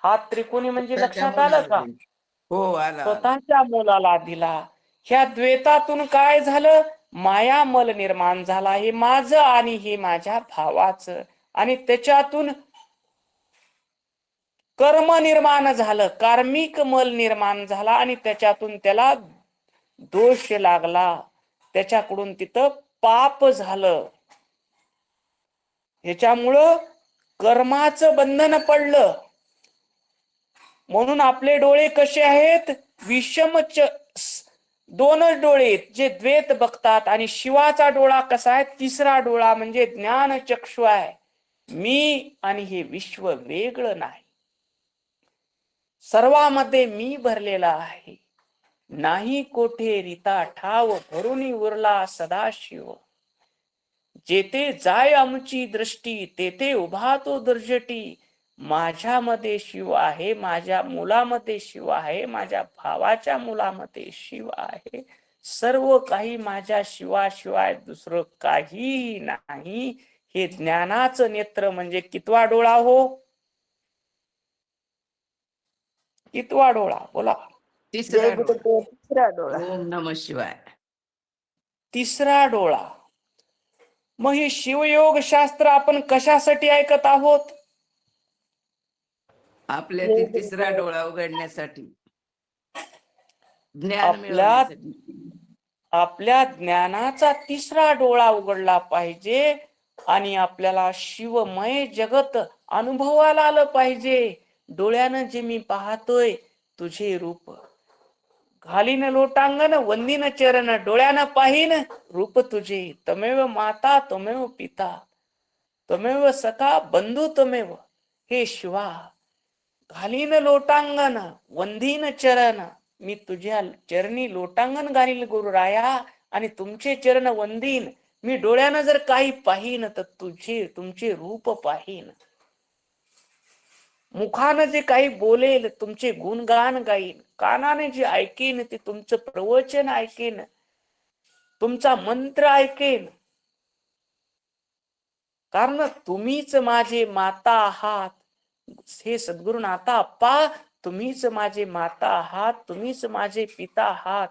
हात त्रिकोणी म्हणजे त्याच्या लक्षात आलं मुलाला का? दिली. हो, आला आला. स्वतःच्या मुलाला दिला. ह्या द्वैतातून काय झालं? मायामल निर्माण झाला. हे माझं आणि हे माझ्या भावाचं, आणि त्याच्यातून कर्म निर्माण झालं, कार्मिक मल निर्माण झाला आणि त्याच्यातून त्याला दोष लागला. त्याच्याकडून तिथं पाप झालं. ह्याच्यामुळं कर्माचं बंधन पडलं. म्हणून आपले डोळे कसे आहेत? विषमच 2च डोळे आहेत जे द्वैत बघतात. आणि शिवाचा डोळा कसा आहे? 3रा डोळा म्हणजे ज्ञान चक्षु आहे. मी आणि हे विश्व वेगळं नाही, सर्वांमध्ये मी भरलेला आहे. नाही कोठे रीता ठाव, भरुनी उरला सदाशिव. जेथे जाय आमची दृष्टी, तेथे उभा तो दुर्जटी. माझ्यामध्ये शिव आहे, माझ्या मुलामध्ये शिव आहे, माझ्या भावाच्या मुलामध्ये शिव आहे. सर्व काही माझ्या शिवाशिवाय दुसरं काहीही नाही. हे ज्ञानाचं नेत्र म्हणजे कितवा डोळा हो? कितवा डोळा बोला? जय 3रा डोळा. गुरुदेव. 3रा डोळा. ओम नमः शिवाय. 3रा डोळा. मग हे शिवयोग शास्त्र आपण कशासाठी ऐकत आहोत? आपल्यातील तिसरा डोळा उघडण्यासाठी, ज्ञान आपल्या मिळवण्यासाठी. आपल्या ज्ञानाचा तिसरा डोळा उघडला पाहिजे आणि आपल्याला शिवमय जगत अनुभवाला आलं पाहिजे. डोळ्यानं जे मी पाहतोय तुझे रूप, घालीन लोटांगण वंदीन चरण, डोळ्यानं पाहीन रूप तुझे. तमेव माता तमेव पिता तमेव सखा बंधू तमेव. हे शिवा, घालीन लोटांगण वंदीन चरण, मी तुझ्या चरणी लोटांगण घालील गुरुराया आणि तुमचे चरण वंदीन. मी डोळ्यानं जर काही पाहीन तर तुमचे रूप पाहीन. मुखानं जे काही बोलेल तुमचे गुणगान गाईन. कानाने जे ऐकेन ते तुमचं प्रवचन ऐकेन, तुमचा मंत्र ऐकेन. कारण तुम्हीच माझे माता आहात. हे सद्गुरुनाथा अप्पा, तुम्हीच माझे माता आहात, तुम्हीच माझे पिता आहात,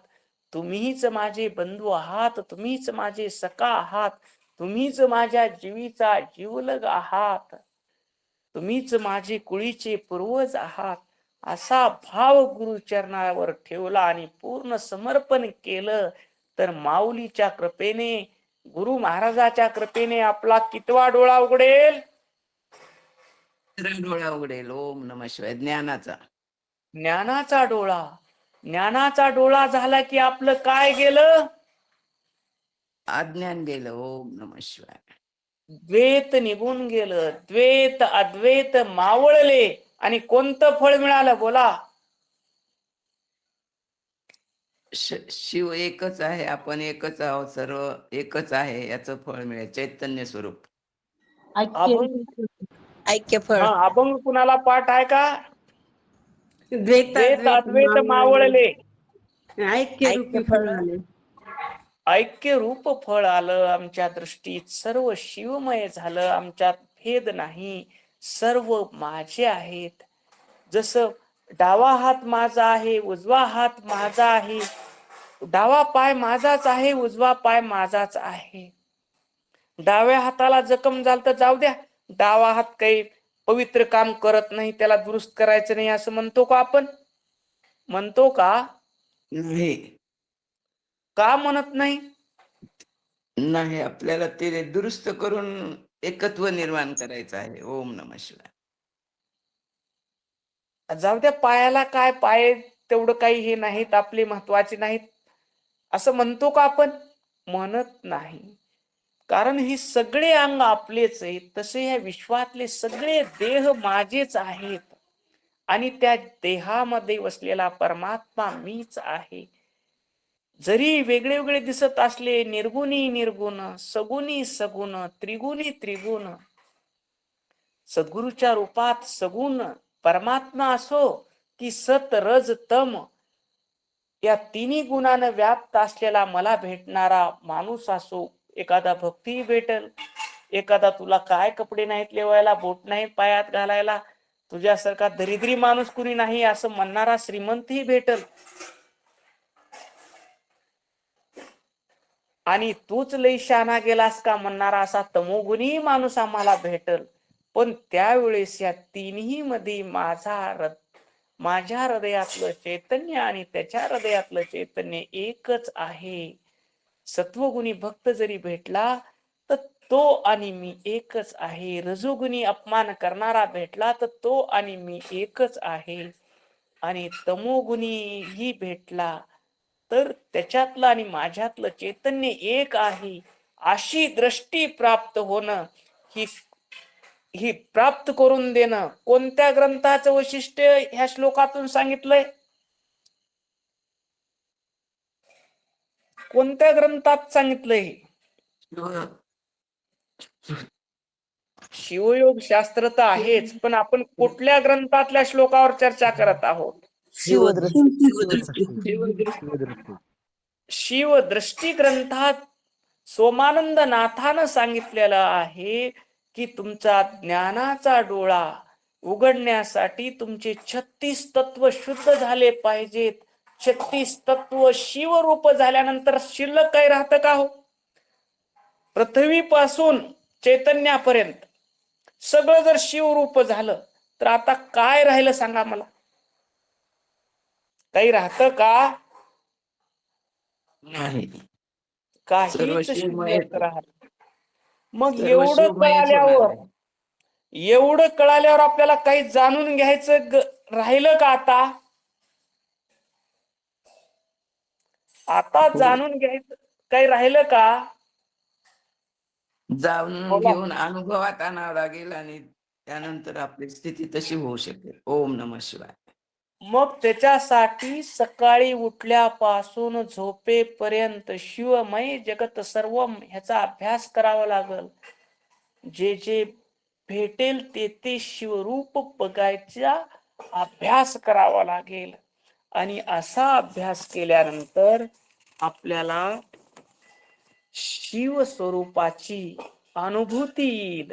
तुम्हीच माझे बंधू आहात, तुम्हीच माझे सखा आहात, तुम्हीच माझ्या जीवीचा जीवलग आहात, तुम्हीच माझे कुळीचे पूर्वज आहात. असा भाव गुरुचरणावर ठेवला आणि पूर्ण समर्पण केलं तर माऊलीच्या कृपेने, गुरु महाराजाच्या कृपेने आपला कितवा डोळा उघडेल? तिसरा डोळा उघडेल. ओम नमः शिवाय. ज्ञानाचा. ज्ञानाचा डोळा. ज्ञानाचा डोळा झाला की आपलं काय गेलं? अज्ञान गेलं. ओम नमः शिवाय. द्वैत निघून गेलं. द्वैत अद्वैत मावळले आणि कोणतं फळ मिळालं? बोला. शिव एकच आहे, आपण एकच आहोत, सर्व एकच आहे याचं फळ मिळेल. चैतन्य स्वरूप. अभंग. ऐक्य फळ. हा, अभंग कुणाला पाठ आहे का? द्वैत द्वैत अद्वैत अद्वैत मावळले, ऐक्य रूपी फळ आले. ऐक्य रूप फळ आलं. आमच्या दृष्टीत सर्व शिवमय झालं. आमच्यात भेद नाही, सर्व माझे आहेत. जसं डावा हात माझा आहे, उजवा हात माझा आहे, डावा पाय माझाच आहे, उजवा पाय माझाच आहे. डाव्या हाताला जखम झालं तर जाऊ द्या, डावा हात काही पवित्र काम करत नाही, त्याला दुरुस्त करायचं नाही असं म्हणतो का आपण? म्हणतो का? नाही, का म्हणत नाही? नाही, आपल्याला ते दुरुस्त करून एकत्व निर्माण करायचं आहे. ओम नमः शिवाय. जाऊ द्या, पायाला काय, पाय तेवढं काही हे नाहीत, आपले महत्वाचे नाहीत असं म्हणतो का आपण? म्हणत नाही. कारण हे सगळे अंग आपलेच आहेत. तसे या विश्वातले सगळे देह माझेच आहेत आणि त्या देहामध्ये वसलेला परमात्मा मीच आहे. जरी वेगळे वेगळे दिसत असले, निर्गुणी निर्गुण, सगुणी सगुण, त्रिगुणी त्रिगुण, सद्गुरूच्या रूपात सगुण परमात्मा असो की सत रज तम, या तिन्ही गुणानं व्याप्त असलेला मला भेटणारा माणूस असो, एखादा भक्ती भेटल, एखादा तुला काय कपडे नाहीत लेवायला, बोट नाही पायात घालायला, तुझ्यासारखा दरिद्री माणूस कुणी नाही असं म्हणणारा श्रीमंतही भेटल, आणि तूच लई शहाणा गेलास का म्हणणारा असा तमोगुणी माणूस आम्हाला भेटल. पण त्यावेळेस या तिन्ही मध्ये माझ्या हृदयातलं चैतन्य आणि त्याच्या हृदयातलं चैतन्य एकच आहे. सत्वगुणी भक्त जरी भेटला तर तो आणि मी एकच आहे. रजोगुणी अपमान करणारा भेटला तर तो आणि मी एकच आहे. आणि तमोगुणी ही भेटला तर त्याच्यातलं आणि माझ्यातलं चैतन्य एक आहे. अशी दृष्टी प्राप्त होणं, ही प्राप्त करून देणं कोणत्या ग्रंथाचं वैशिष्ट्य ह्या श्लोकातून सांगितलंय? कोणत्या ग्रंथात सांगितलंय? शिवयोग शास्त्र तर आहेच, पण आपण कुठल्या ग्रंथातल्या श्लोकावर चर्चा करत आहोत? शिवदृष्टी. शिवदृष्टी ग्रंथात सोमानंद नाथानं सांगितलेलं आहे की तुमचा ज्ञानाचा डोळा उघडण्यासाठी तुमचे 36 तत्व शुद्ध झाले पाहिजेत. 36 तत्व शिवरूप झाल्यानंतर शिल्लक काही राहतं का हो? पृथ्वीपासून चैतन्यापर्यंत सगळं जर शिवरूप झालं तर आता काय राहिलं सांगा मला? काही राहतं का? नाही. सर्व काहीच शिवमयच शिल्लक राहत. मग सर्व शिवमयच होणार आहे. एवढं कळाल्यावर आपल्याला काही जाणून घ्यायचं राहिलं का आता? आता हो. जाणून घ्यायचं काही राहिलं का? जाणून बोला. घेऊन अनुभवात आणावं लागेल आणि त्यानंतर आपली स्थिती तशी होऊ शकेल. ओम नमः शिवाय. मग त्याच्यासाठी सकाळी उठल्यापासून झोपेपर्यंत शिवमय जगत सर्वम ह्याचा अभ्यास करावा लागल. जे जे भेटेल ते शिवरूप बघायचा अभ्यास करावा लागेल. आणि असा अभ्यास केल्यानंतर आपल्याला शिव स्वरूपाची अनुभूती येईल.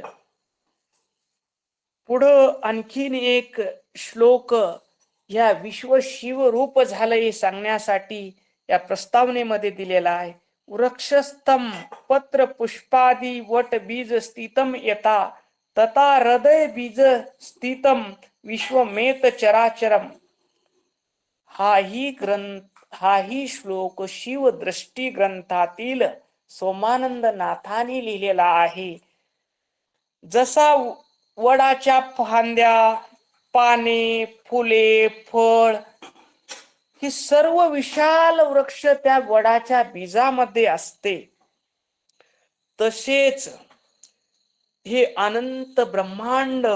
पुढं आणखीन एक श्लोक या विश्व शिव रूप झालंय सांगण्यासाठी या प्रस्तावनेमध्ये दिलेला आहे. वृक्षस्थम पत्र पुष्पादी वट बीज स्थितम यथा तथा हृदय बीज स्थितम विश्वमेत चराचरम. हाही श्लोक शिव दृष्टी ग्रंथातील सोमानंद नाथांनी लिहिलेला आहे. जसा वडाच्या फांद्या, पाने, फुले, फळ ही सर्व विशाल वृक्ष त्या वडाच्या बीजामध्ये असते, तसेच हे अनंत ब्रह्मांड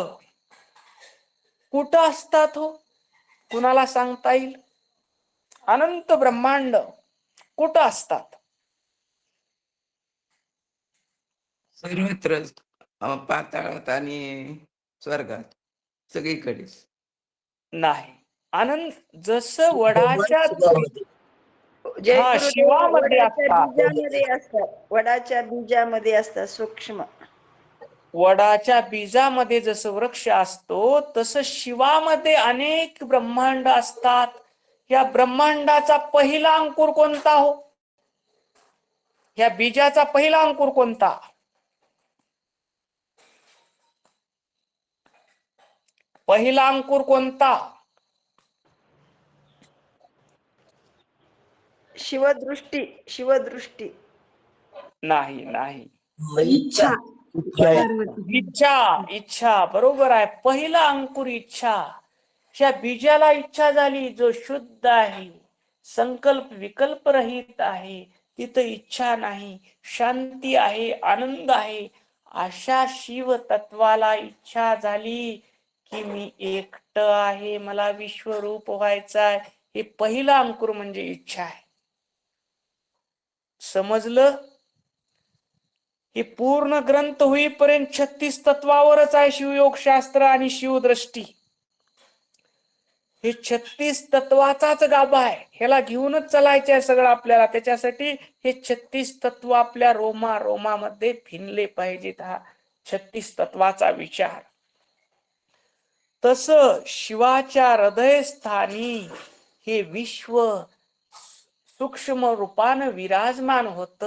कुठं असतात हो? कुणाला सांगता येईल? अनंत ब्रह्मांड कुठं असतात? सर्वत्र पाताळात आणि स्वर्गात सगळीकडेच. नाही. अनंत जसं वडाच्या शिवामध्ये. जय हा गुरुदेव. शिवामध्ये वडाच्या असतात. बीजामध्ये असतात. वडाच्या बीजामध्ये असतात सूक्ष्म. वडाच्या बीजामध्ये जसं वृक्ष असतो तसं शिवामध्ये अनेक ब्रह्मांड असतात. या ब्रह्मांडाचा पहिला अंकुर कोणता हो? या बीजाचा पहिला अंकुर कोणता? पहिला अंकुर कोणता? शिवदृष्टी. शिवदृष्टी. नाही नाही. इच्छा. पार्वती. इच्छा बरोबर आहे. पहिला अंकुर इच्छा. ह्या बीजाला इच्छा झाली, जो शुद्ध आहे, संकल्प विकल्प रहित आहे, तिथं इच्छा नाही, शांती आहे, आनंद आहे. अशा शिव तत्वाला इच्छा झाली की मी एकट आहे, मला विश्वरूप व्हायचं आहे. हे पहिलं अंकुर म्हणजे इच्छा आहे. समजलं? हे पूर्ण ग्रंथ होईपर्यंत 36 तत्वावरच आहे शिवयोग शास्त्र आणि शिवदृष्टी. हे 36 तत्वाचाच गाभा आहे. ह्याला घेऊनच चालायचे आहे सगळं आपल्याला. त्याच्यासाठी हे 36 तत्व आपल्या रोमामध्ये भिनले पाहिजेत. हा 36 तत्वाचा विचार. तस शिवाच्या हृदयस्थानी हे विश्व सूक्ष्म रूपानं विराजमान होत.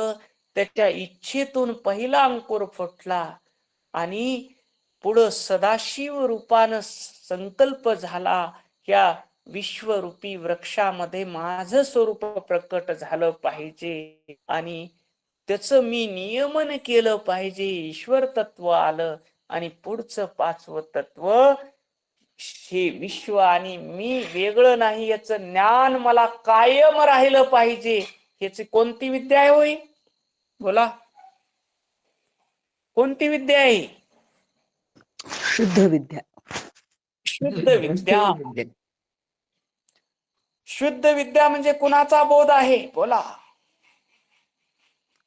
त्याच्या इच्छेतून पहिला अंकुर फुटला आणि पुढं सदाशिव रूपानं संकल्प झाला, या विश्वरूपी वृक्षामध्ये माझं स्वरूप प्रकट झालं पाहिजे आणि त्याचं मी नियमन केलं पाहिजे. ईश्वर तत्व आलं आणि पुढचं 5वं तत्व, हे विश्व आणि मी वेगळं नाही याचं ज्ञान मला कायम राहिलं पाहिजे. याची कोणती विद्या आहे होई? बोला, कोणती विद्या आहे? शुद्ध विद्या. शुद्ध विद्या. शुद्ध विद्या म्हणजे कुणाचा बोध आहे? बोला.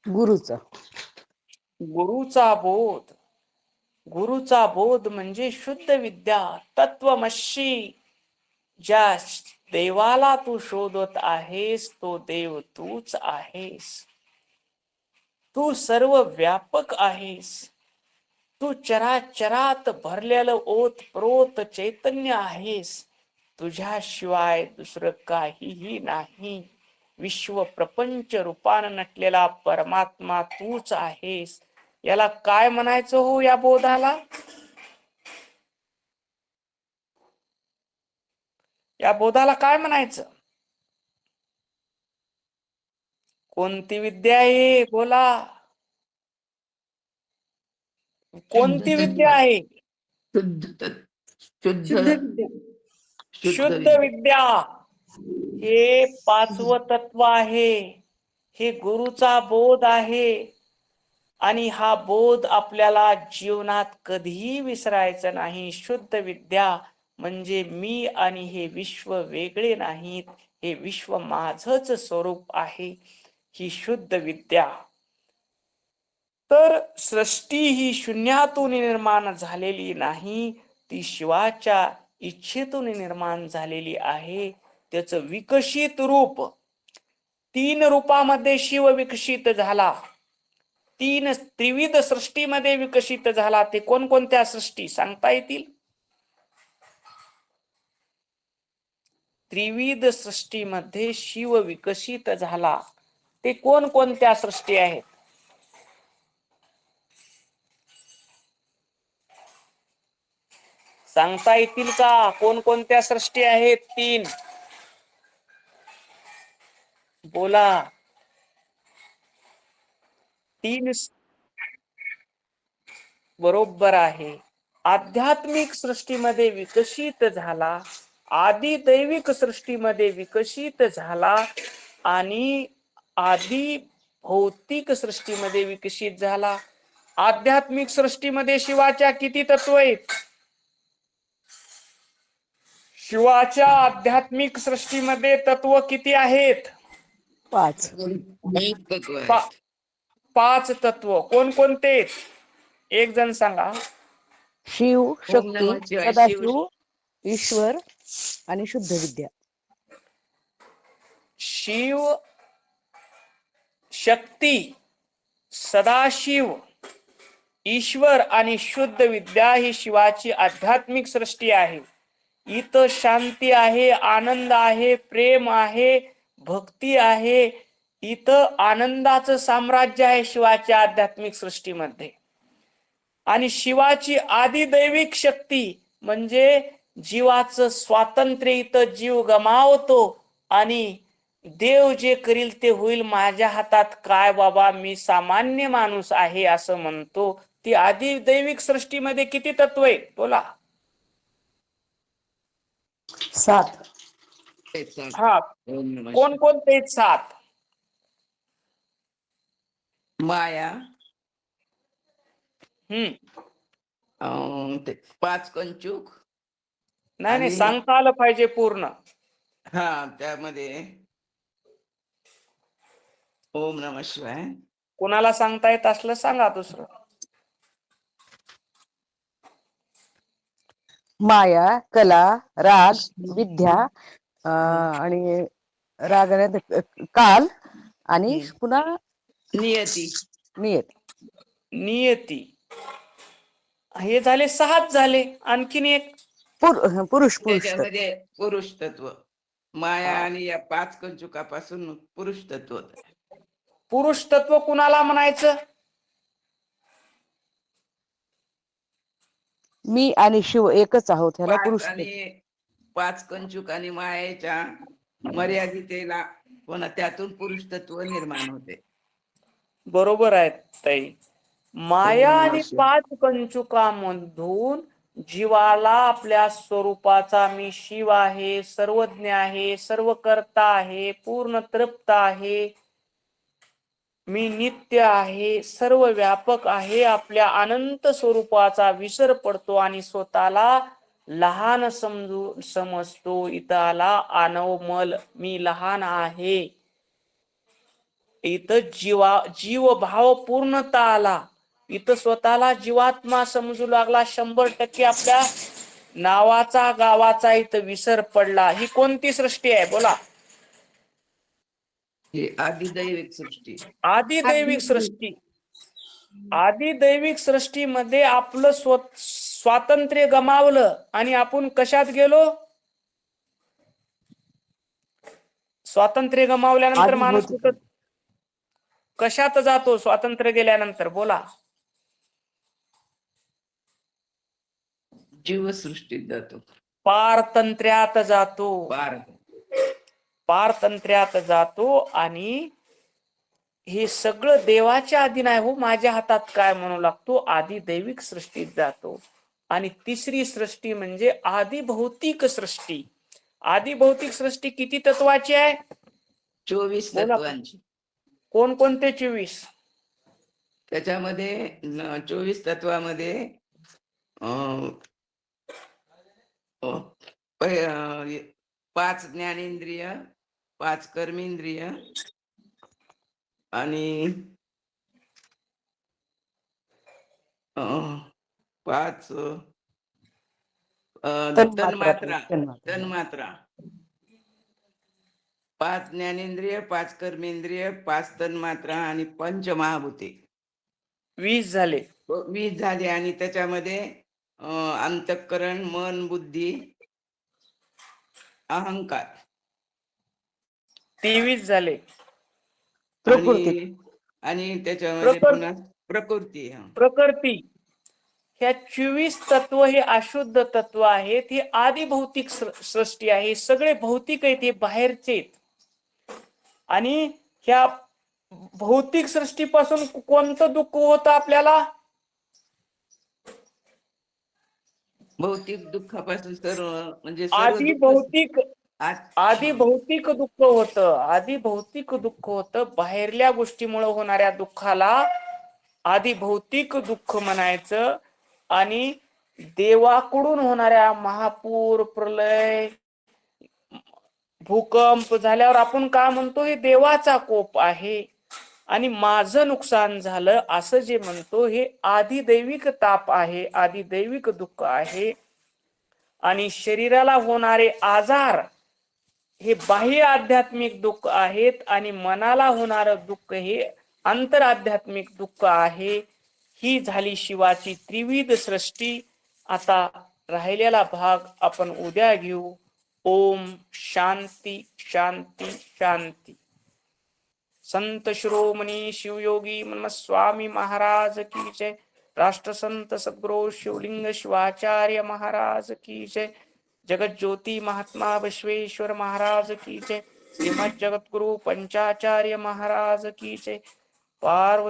गुरुचा. गुरुचा बोध. गुरुचा बोध म्हणजे शुद्ध विद्या. तत्वमशी. ज्या देवाला तू शोधत आहेस तो देव तूच आहेस. तू सर्व व्यापक आहेस. तू चराचरात भरलेलं ओतप्रोत चैतन्य आहेस. तुझ्याशिवाय दुसरं काहीही नाही. विश्व प्रपंच रूपानं नटलेला परमात्मा तूच आहेस. याला काय म्हणायचं हो या बोधाला? या बोधाला काय म्हणायचं? कोणती विद्या आहे? बोला. शुद्ध कोणती तत्व, विद्या आहे? शुद्ध शुद्ध विद्या. शुद्ध विद्या. हे पाचवं तत्व आहे. हे गुरुचा बोध आहे. आणि हा बोध आपल्याला जीवनात कधीही विसरायचा नाही. शुद्ध विद्या म्हणजे मी आणि हे विश्व वेगळे नाहीत, हे विश्व माझंच स्वरूप आहे, ही शुद्ध विद्या. तर सृष्टी ही शून्यातून निर्माण झालेली नाही, ती शिवाच्या इच्छेतून निर्माण झालेली आहे. त्याचं विकसित रूप, 3 रूपामध्ये शिव विकसित झाला, 3 त्रिविध सृष्टीमध्ये विकसित झाला. ते कोणकोणत्या सृष्टी सांगता येतील? त्रिविध सृष्टीमध्ये शिव विकसित झाला, ते कोणकोणत्या सृष्टी आहेत? सांगता येतील का? कोणकोणत्या सृष्टी आहेत? 3 बोला. 3 बरोबर आहे. आध्यात्मिक सृष्टीमध्ये विकसित झाला, आदी दैविक सृष्टीमध्ये विकसित झाला आणि आदी भौतिक सृष्टीमध्ये विकसित झाला. आध्यात्मिक सृष्टीमध्ये शिवाच्या किती तत्व आहेत? शिवाच्या आध्यात्मिक सृष्टीमध्ये तत्व किती आहेत? 5. तत्व पा- आहेत. 5 तत्व. कोणकोणते? एक जण सांगा. शिव, ओम शक्ती, नमः शिवाय. सदाशिव, ईश्वर आणि शुद्ध विद्या. शिव, शक्ती, सदाशिव, ईश्वर आणि शुद्ध विद्या ही शिवाची आध्यात्मिक सृष्टी आहे. इथं शांती आहे, आनंद आहे, प्रेम आहे, भक्ती आहे. इथं आनंदाचं साम्राज्य आहे शिवाच्या आध्यात्मिक सृष्टीमध्ये. आणि शिवाची आदिदैविक शक्ती म्हणजे जीवाचं स्वातंत्र्य. इथं जीव गमावतो आणि देव जे करील ते होईल, माझ्या हातात काय बाबा, मी सामान्य माणूस आहे असं म्हणतो. ती आदिदैविक सृष्टीमध्ये किती तत्व आहे? बोला. 7. हा, ओम नमः शिवाय. कोणकोणते 7? माया, ते 5 कंचुक. नाही आणि सांगता आलं पाहिजे पूर्ण. त्यामध्ये ओम नमः शिवाय. कोणाला सांगता येत असलं सांगा दुसरं. माया, कला, राग, विद्या आणि राग काल आणि पुन्हा नियती. नियत. नियती. हे झाले 6 झाले. आणखीन एक. पुरुष तत्व. त्याच्यामध्ये पुरुष तत्व. माया हा. आणि या 5 कंचुकापासून पुरुष तत्व. पुरुष तत्व कुणाला म्हणायचं? मी आणि शिव एकच आहोत, ह्याला 5 पुरुष तत्व. आणि 5 कंचुक आणि मायेच्या मर्यादितेला पुन्हा त्यातून पुरुष तत्व निर्माण होते. बरोबर आहे ताई. माया ओम नमः आणि शिवाय. 5 कंचुकामधून जीवाला आपल्या स्वरूपाचा मी शिव आहे, सर्वज्ञ आहे, सर्व करता आहे, पूर्ण तृप्त आहे, मी नित्य आहे, सर्व व्यापक आहे, आपल्या अनंत स्वरूपाचा विसर पडतो आणि स्वतःला लहान समजतो. इथं आला अनवमल, मी लहान आहे. इथं जीव भाव पूर्णता आला. इथं स्वतःला जीवात्मा समजू लागला. 100% आपल्या नावाचा गावाचा इथं विसर पडला. ही कोणती सृष्टी आहे? बोला. ही आदिदैविक सृष्टी. आदिदैविक सृष्टी. आदिदैविक सृष्टीमध्ये आपलं स्वातंत्र्य गमावलं आणि आपण कशात गेलो? स्वातंत्र्य गमावल्यानंतर माणूस आदिभौतिक. कुठं कशात जातो? स्वातंत्र्य गेल्यानंतर बोला. जीवसृष्टीत जातो. पारतंत्र्यात जातो. पार पारतंत्र्यात जातो आणि हे सगळं देवाच्या अधीन आहे हो, माझ्या हातात काय म्हणू लागतो, आधी दैविक सृष्टीत जातो. आणि तिसरी सृष्टी म्हणजे आधी भौतिक सृष्टी. आधी भौतिक सृष्टी किती तत्वाची आहे? 24 बोला. तत्वांची. कोणकोणते 24? त्याच्यामध्ये 24 तत्वामध्ये अं, अं, 5 ज्ञानेंद्रिय, 5 कर्मेंद्रिय आणि 5 तन्मात्रा. 5 ज्ञानेंद्रिय, 5 कर्मेंद्रिय, 5 तन्मात्रा आणि पंचमहाभूते. 20 झाले. 20 झाले. आणि त्याच्यामध्ये अंतःकरण, मन, बुद्धी, अहंकार 23 झाले. आणि त्याच्यामध्ये पुन्हा प्रकृती. प्रकृती. ह्या 24 तत्व हे अशुद्ध तत्व आहेत. हे आधी भौतिक सृष्टी आहे. सगळे भौतिक आहेत, हे बाहेरचे आहेत. आणि ह्या भौतिक सृष्टीपासून कोणतं दुःख होतं आपल्याला? भौतिक दुःखापासून सर्व म्हणजे आधी भौतिक दुःख होतं. आधी भौतिक दुःख होतं. बाहेरल्या गोष्टीमुळे होणाऱ्या दुःखाला आधी भौतिक दुःख म्हणायचं. आणि देवाकडून होणाऱ्या महापूर, प्रलय, भूकंप झाल्यावर आपण काय म्हणतो, हे देवाचा कोप आहे. आणि माझं नुकसान झालं असं जे म्हणतो, हे आधी दैविक ताप आहे, आधी दैविक दुःख आहे. आणि शरीराला होणारे आजार हे बाह्य आध्यात्मिक दुःख आहेत. आणि मनाला होणारं दुःख हे अंतर आध्यात्मिक दुःख आहे. ही झाली शिवाची त्रिविध सृष्टी. आता राहिलेला भाग आपण उद्या घेऊ. ओम शांती शांती शांती. संत शिरोमणी शिवयोगी स्वामी महाराज की जय. राष्ट्रसंत सद्गुरु शिवलिंग शिवाचार्य महाराज की जय. जगत ज्योति महात्मा बसवेश्वर महाराज की जय. श्रीमद जगत गुरु पंचाचार्य महाराज की जय. पार्वती